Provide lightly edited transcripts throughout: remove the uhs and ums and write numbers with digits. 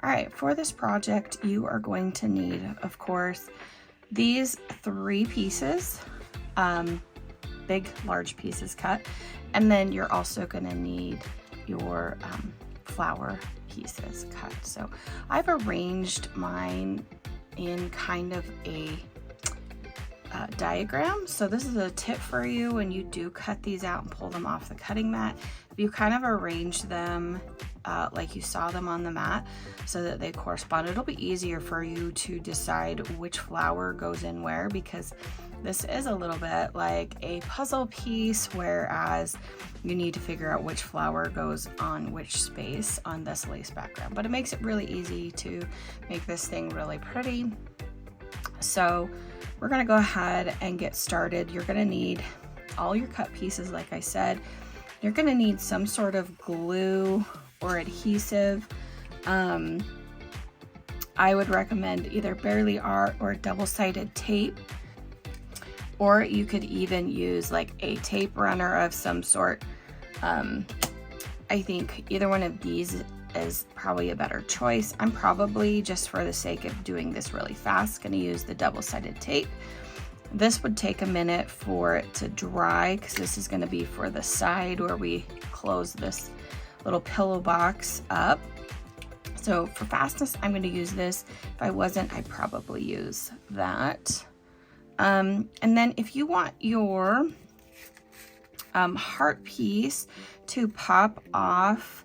All right, for this project, you are going to need, of course, these 3 pieces, big, large pieces cut. And then you're also gonna need your flower pieces cut. So I've arranged mine in kind of a diagram. So this is a tip for you when you do cut these out and pull them off the cutting mat. If you kind of arrange them like you saw them on the mat so that they correspond, it'll be easier for you to decide which flower goes in where, because this is a little bit like a puzzle piece, whereas you need to figure out which flower goes on which space on this lace background. But it makes it really easy to make this thing really pretty. So we're gonna go ahead and get started. You're gonna need all your cut pieces, like I said. You're gonna need some sort of glue or adhesive. I would recommend either Barely Art or double-sided tape, or you could even use like a tape runner of some sort. I think either one of these is probably a better choice. I'm probably, just for the sake of doing this really fast, going to use the double-sided tape. This would take a minute for it to dry, because this is going to be for the side where we close this little pillow box up. So for fastness, I'm going to use this. If I wasn't, I'd probably use that. And then if you want your heart piece to pop off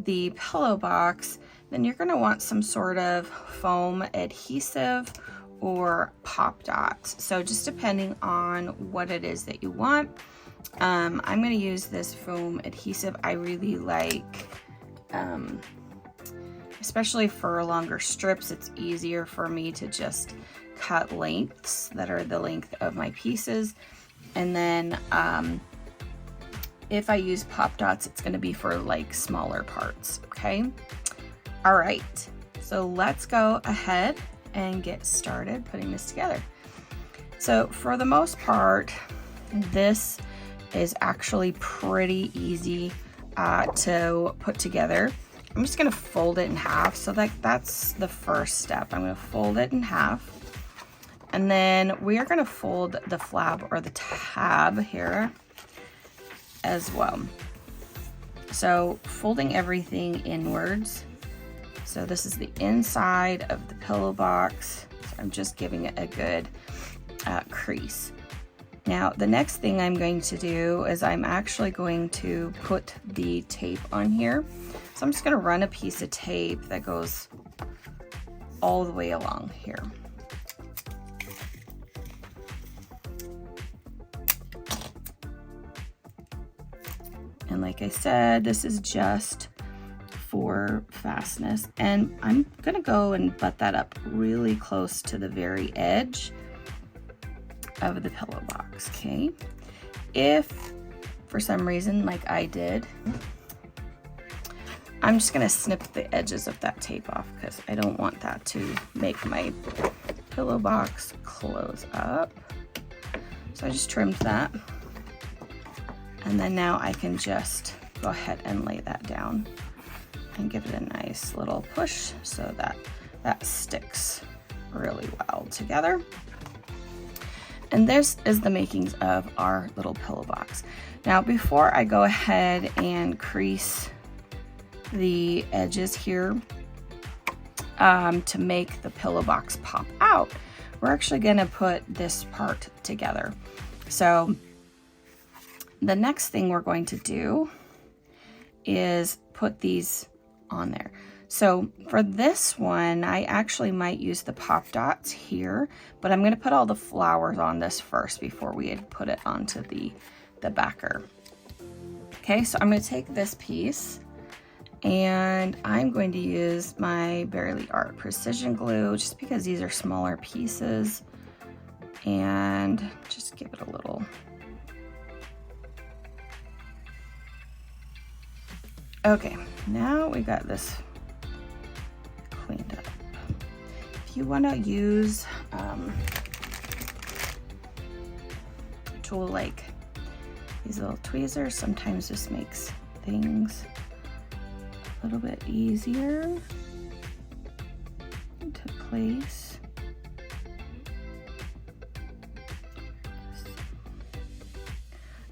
the pillow box, then you're going to want some sort of foam adhesive or pop dots. So just depending on what it is that you want. I'm going to use this foam adhesive. I really like, especially for longer strips, it's easier for me to just cut lengths that are the length of my pieces. And then if I use pop dots, it's going to be for like smaller parts. Okay. All right. So let's go ahead and get started putting this together. So for the most part, this is actually pretty easy to put together. I'm just going to fold it in half. So that's the first step. I'm going to fold it in half. And then we are going to fold the flab or the tab here as well. So folding everything inwards. So this is the inside of the pillow box. So I'm just giving it a good crease. Now the next thing I'm going to do is I'm actually going to put the tape on here. So I'm just going to run a piece of tape that goes all the way along here. And like I said, this is just for fastness. And I'm gonna go and butt that up really close to the very edge of the pillow box, okay? If for some reason, like I did, I'm just gonna snip the edges of that tape off because I don't want that to make my pillow box close up. So I just trimmed that. And then now I can just go ahead and lay that down and give it a nice little push so that that sticks really well together. And this is the makings of our little pillow box. Now, before I go ahead and crease the edges here to make the pillow box pop out, we're actually gonna put this part together. So the next thing we're going to do is put these on there. So for this one, I actually might use the pop dots here, but I'm going to put all the flowers on this first before we had put it onto the backer. Okay, so I'm going to take this piece and I'm going to use my Barely Art precision glue just because these are smaller pieces, and just give it a little. Okay, now we got this cleaned up. If you want to use a tool like these little tweezers, sometimes this makes things a little bit easier. into place.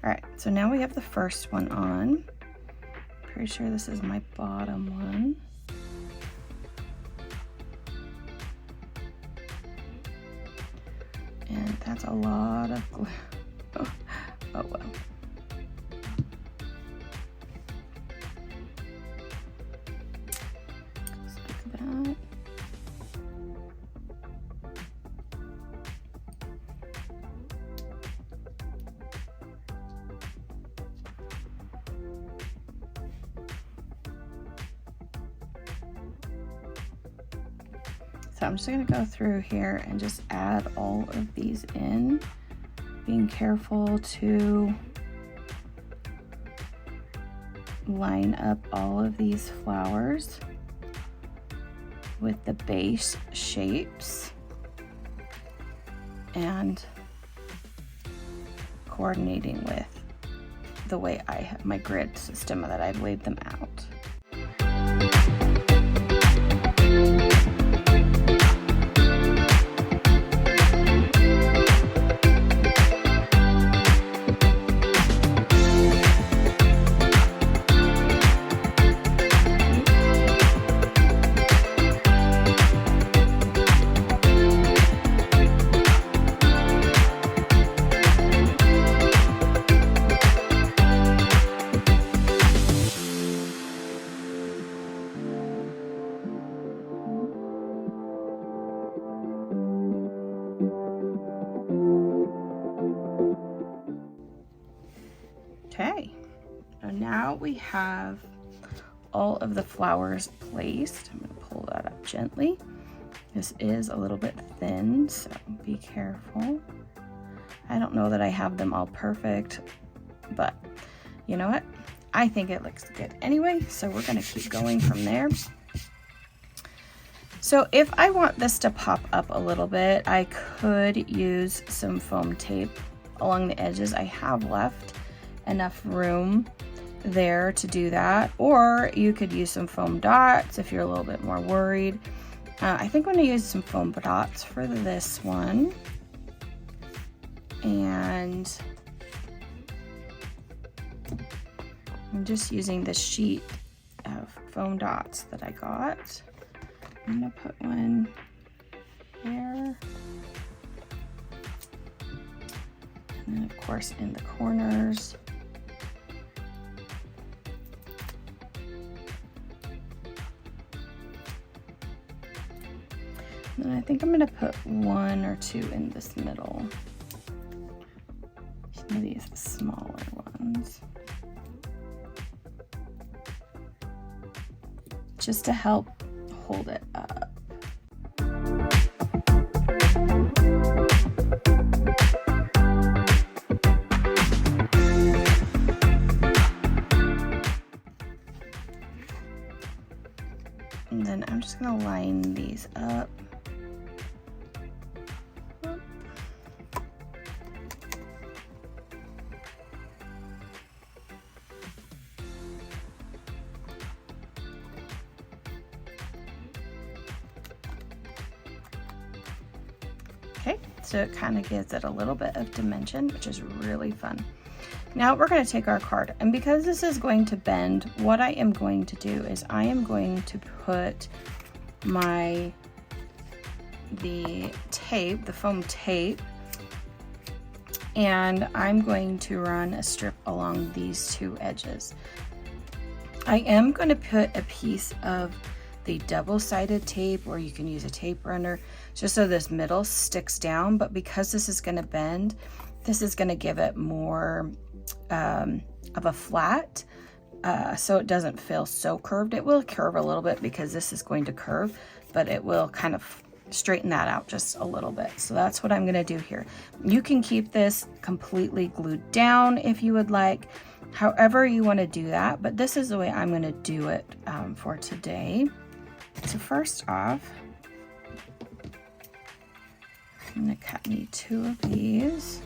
All right, so now we have the first one on. Pretty sure this is my bottom one. And that's a lot of glue. Oh well. Just like that. So I'm just going to go through here and just add all of these in, being careful to line up all of these flowers with the base shapes and coordinating with the way I have my grid system that I've laid them out. Okay, so now we have all of the flowers placed. I'm going to pull that up gently. This is a little bit thin, so be careful. I don't know that I have them all perfect, but you know what? I think it looks good anyway, so we're going to keep going from there. So if I want this to pop up a little bit, I could use some foam tape along the edges. I have left enough room there to do that, or you could use some foam dots if you're a little bit more worried. I think I'm going to use some foam dots for this one, and I'm just using the sheet of foam dots that I got. I'm going to put one there, and then of course in the corners. And I think I'm going to put one or two in this middle. Some of these smaller ones. Just to help hold it up. And then I'm just going to line these up. Okay, so it kind of gives it a little bit of dimension, which is really fun. Now we're going to take our card, and because this is going to bend, what I am going to do is I am going to put the tape, the foam tape, and I'm going to run a strip along these two edges. I am going to put a piece of the double-sided tape, or you can use a tape runner, just so this middle sticks down, but because this is going to bend, this is going to give it more of a flat, so it doesn't feel so curved. It will curve a little bit because this is going to curve, but it will kind of straighten that out just a little bit. So that's what I'm going to do here. You can keep this completely glued down if you would like, however you want to do that, but this is the way I'm going to do it for today. So first off, I'm going to cut me 2 of these.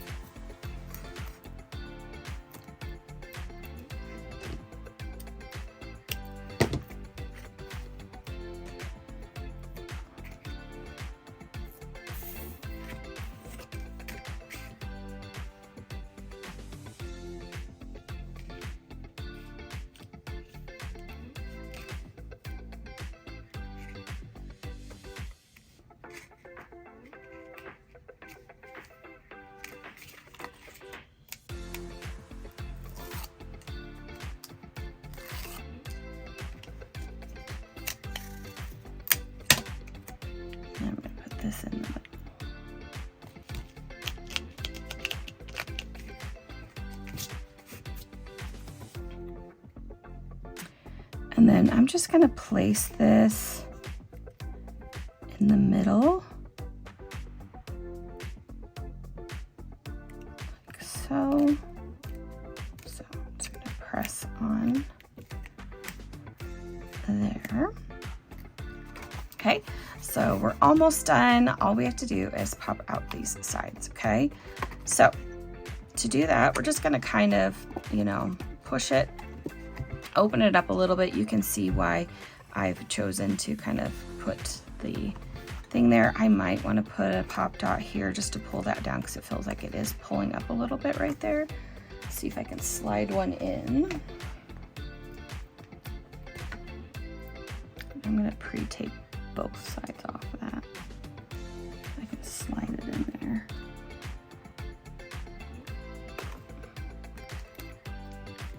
And then I'm just gonna place this in the middle, like so. So I'm just gonna press on there. Okay, so we're almost done. All we have to do is pop out these sides, okay? So to do that, we're just gonna kind of, you know, push it, open it up a little bit. You can see why I've chosen to kind of put the thing there. I might want to put a pop dot here just to pull that down because it feels like it is pulling up a little bit right there. Let's see if I can slide one in. I'm gonna pre-tape both sides off of that. I can slide it in there.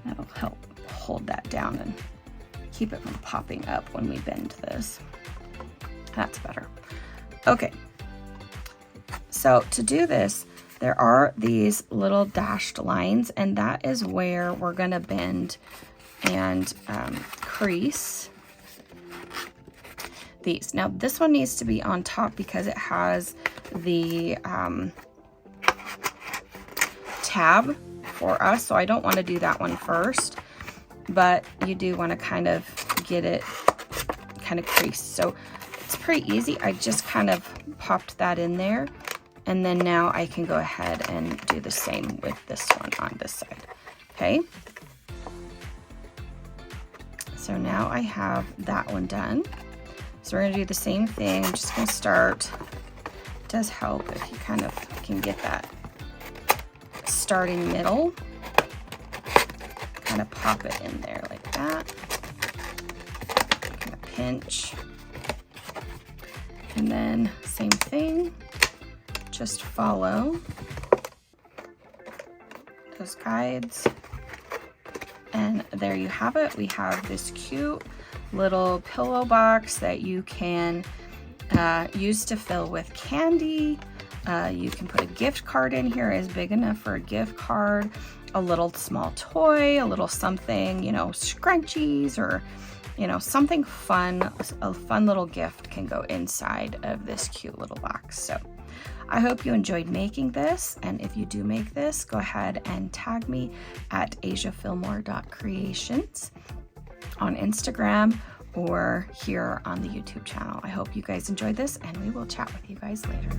That'll help hold that down and keep it from popping up when we bend this. That's better. Okay, so to do this, there are these little dashed lines, and that is where we're gonna bend and crease these. Now this one needs to be on top because it has the tab for us, so I don't want to do that one first, but you do want to kind of get it kind of creased. So it's pretty easy. I just kind of popped that in there, and then now I can go ahead and do the same with this one on this side. Okay, so now I have that one done. So we're gonna do the same thing. I'm just gonna start. It does help if you kind of can get that starting middle. Kind of pop it in there like that. Kind of pinch. And then same thing. Just follow those guides. And there you have it. We have this cute little pillow box that you can use to fill with candy. You can put a gift card in here, is big enough for a gift card, a little small toy, a little something, you know, scrunchies, or, you know, something fun. A fun little gift can go inside of this cute little box. So I hope you enjoyed making this, and if you do make this, go ahead and tag me at asiafillmore.creations on Instagram or here on the YouTube channel. I hope you guys enjoyed this, and we will chat with you guys later.